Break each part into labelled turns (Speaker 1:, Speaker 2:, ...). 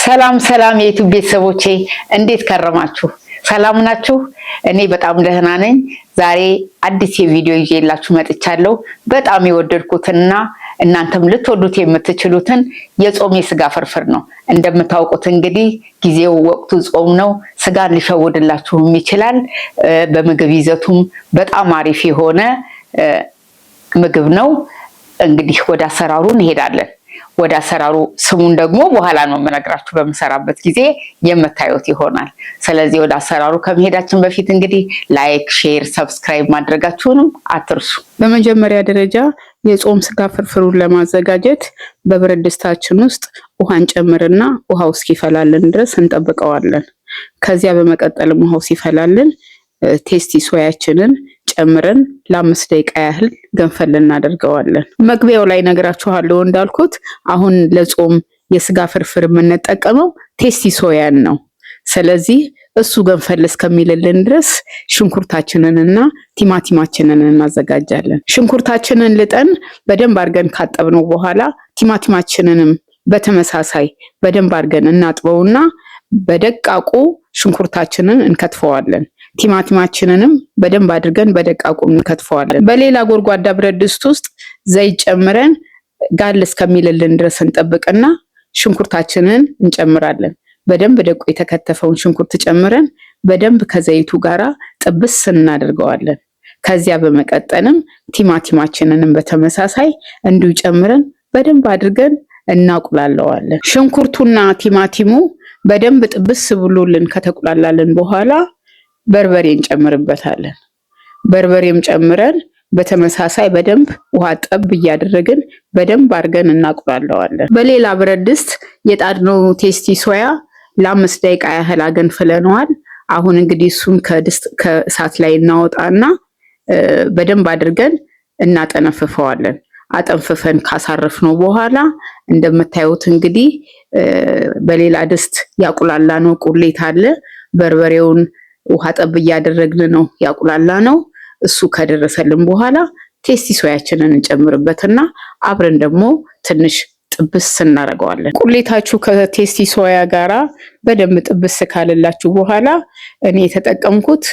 Speaker 1: ሰላም ሰላም የዩቲዩብ ቤተሰቦቼ እንዴት ከረማችሁ? ሰላም ናችሁ? እኔ በጣም ደህና ነኝ። ዛሬ አዲስ የቪዲዮ ይዤላችሁ መጥቻለሁ። በጣም የወደድኩትና እናንተም ልትወዱት የምትችሉትን የጾም የስጋ ፍርፍር ነው። እንደምታውቁት እንግዲህ ጊዜው ወቅቱ ጾም ነው። ስጋን ሊሸውድላችሁም ይችላል። በምግብ ይዘቱም በጣም አሪፍ የሆነ ምግብ ነው። እንግዲህ ወደ አሰራሩ እንሄዳለን። ወደ አሰራሩ ስሙን ደግሞ በኋላ ነው የምነግራችሁ፣ በመሰራበት ጊዜ የምታዩት ይሆናል። ስለዚህ ወደ አሰራሩ ከመሄዳችን በፊት እንግዲህ ላይክ፣ ሼር፣ ሰብስክራይብ ማድረጋችሁንም አትርሱ። በመጀመሪያ ደረጃ የጾም ስጋ ፍርፍሩን ለማዘጋጀት በብረት ድስታችን ውስጥ ውሃን ጨምርና ውሃው እስኪፈላልን ድረስ እንጠብቀዋለን። ከዚያ በመቀጠልም ውሃው ሲፈላልን ቴስቲ ሶያችንን ጨምረን ለ5 ደቂቃ ያህል ገንፈል እናደርገዋለን። መግቢያው ላይ ነግራችኋለሁ እንዳልኩት አሁን ለጾም የስጋ ፍርፍር የምንጠቀመው ቴስቲ ሶያን ነው። ስለዚህ እሱ ገንፈል እስከሚልልን ድረስ ሽንኩርታችንንና ቲማቲማችንን እናዘጋጃለን። ሽንኩርታችንን ልጠን በደንብ አድርገን ካጠብነው በኋላ ቲማቲማችንንም በተመሳሳይ በደንብ አድርገን እናጥበውና በደቃቁ ሽንኩርታችንን እንከትፈዋለን። ቲማቲማችንንም በደንብ አድርገን በደቃቁ እንከትፈዋለን። በሌላ ጎድጓዳ ብረት ድስት ውስጥ ዘይት ጨምረን ጋል እስከሚልልን ድረስ እንጠብቅና ሽንኩርታችንን እንጨምራለን። በደንብ ደቆ የተከተፈውን ሽንኩርት ጨምረን በደንብ ከዘይቱ ጋራ ጥብስ እናደርገዋለን። ከዚያ በመቀጠልም ቲማቲማችንንም በተመሳሳይ እንዲሁ ጨምረን በደንብ አድርገን እናቁላለዋለን። ሽንኩርቱና ቲማቲሙ በደንብ ጥብስ ብሎልን ከተቁላላልን በኋላ በርበሬ እንጨምርበታለን። በርበሬም ጨምረን በተመሳሳይ በደንብ ውሃ ጠብ እያደረግን በደንብ አድርገን እናቁላለዋለን። በሌላ ብረት ድስት የጣድነው ቴስቲ ሶያ ለ5 ደቂቃ ያህል አገንፍለነዋል። አሁን እንግዲህ እሱን ከእሳት ላይ እናወጣና በደንብ አድርገን እናጠነፍፈዋለን። አጠንፍፈን ካሳረፍነው በኋላ እንደምታዩት እንግዲህ በሌላ ድስት ያቁላላነው ቁሌት አለ። በርበሬውን ውሃ ጠብ እያደረግን ነው ያቁላላነው። እሱ ከደረሰልን በኋላ ቴስቲ ሶያችንን እንጨምርበትና አብረን ደግሞ ትንሽ ጥብስ እናደርገዋለን። ቁሌታችሁ ከቴስቲ ሶያ ጋራ በደንብ ጥብስ ካለላችሁ በኋላ እኔ የተጠቀምኩት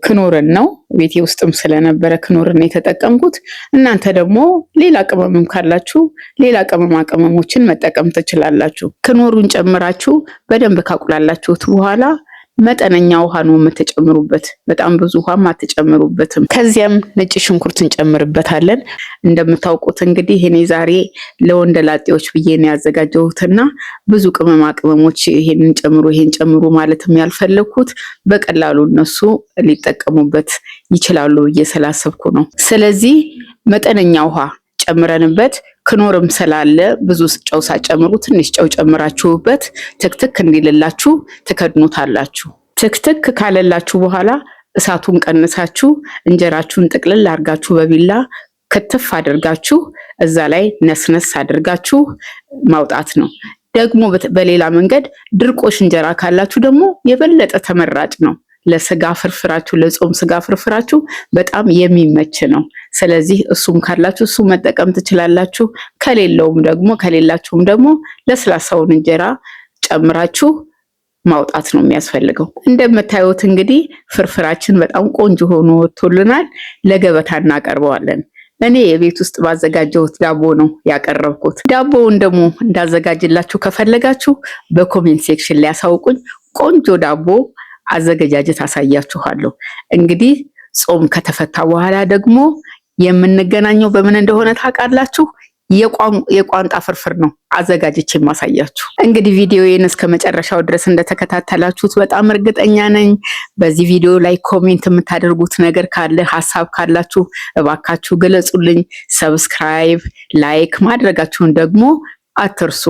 Speaker 1: ክኖርን ነው። ቤቴ ውስጥም ስለነበረ ክኖርን የተጠቀምኩት። እናንተ ደግሞ ሌላ ቅመምም ካላችሁ ሌላ ቅመሞችን መጠቀም ትችላላችሁ። ክኖሩን ጨምራችሁ በደንብ ካቁላላችሁት በኋላ መጠነኛ ውሃ ነው የምትጨምሩበት፣ በጣም ብዙ ውሃም አትጨምሩበትም። ከዚያም ነጭ ሽንኩርት እንጨምርበታለን። እንደምታውቁት እንግዲህ እኔ ዛሬ ለወንደላጤዎች ብዬ ነው ያዘጋጀሁትና ብዙ ቅመማ ቅመሞች ይሄን ጨምሩ ማለትም ያልፈለኩት በቀላሉ እነሱ ሊጠቀሙበት ይችላሉ ብዬ ስላሰብኩ ነው። ስለዚህ መጠነኛ ውሃ ጨምረንበት ክኖርም ስላለ ብዙ ጨው ሳጨምሩ ትንሽ ጨው ጨምራችሁበት ትክትክ እንዲልላችሁ ትከድኑታላችሁ። ትክትክ ካለላችሁ በኋላ እሳቱን ቀንሳችሁ እንጀራችሁን ጥቅልል አድርጋችሁ በቢላ ክትፍ አድርጋችሁ እዛ ላይ ነስነስ አድርጋችሁ ማውጣት ነው። ደግሞ በሌላ መንገድ ድርቆሽ እንጀራ ካላችሁ ደግሞ የበለጠ ተመራጭ ነው። ለስጋ ፍርፍራችሁ ለጾም ስጋ ፍርፍራችሁ በጣም የሚመች ነው። ስለዚህ እሱም ካላችሁ እሱ መጠቀም ትችላላችሁ። ከሌላችሁም ደግሞ ለስላሳውን እንጀራ ጨምራችሁ ማውጣት ነው የሚያስፈልገው። እንደምታዩት እንግዲህ ፍርፍራችን በጣም ቆንጆ ሆኖ ወጥቶልናል። ለገበታ እናቀርበዋለን። እኔ የቤት ውስጥ ባዘጋጀሁት ዳቦ ነው ያቀረብኩት። ዳቦውን ደግሞ እንዳዘጋጅላችሁ ከፈለጋችሁ በኮሜንት ሴክሽን ላይ ያሳውቁኝ። ቆንጆ ዳቦ አዘገጃጀት አሳያችኋለሁ። እንግዲህ ጾም ከተፈታ በኋላ ደግሞ የምንገናኘው በምን እንደሆነ ታውቃላችሁ። የቋንጣ ፍርፍር ነው አዘጋጅቼ ማሳያችሁ። እንግዲህ ቪዲዮዬን እስከ መጨረሻው ድረስ እንደተከታተላችሁት በጣም እርግጠኛ ነኝ። በዚህ ቪዲዮ ላይ ኮሜንት የምታደርጉት ነገር ካለ ሐሳብ ካላችሁ እባካችሁ ገለጹልኝ። ሰብስክራይብ፣ ላይክ ማድረጋችሁን ደግሞ አትርሱ።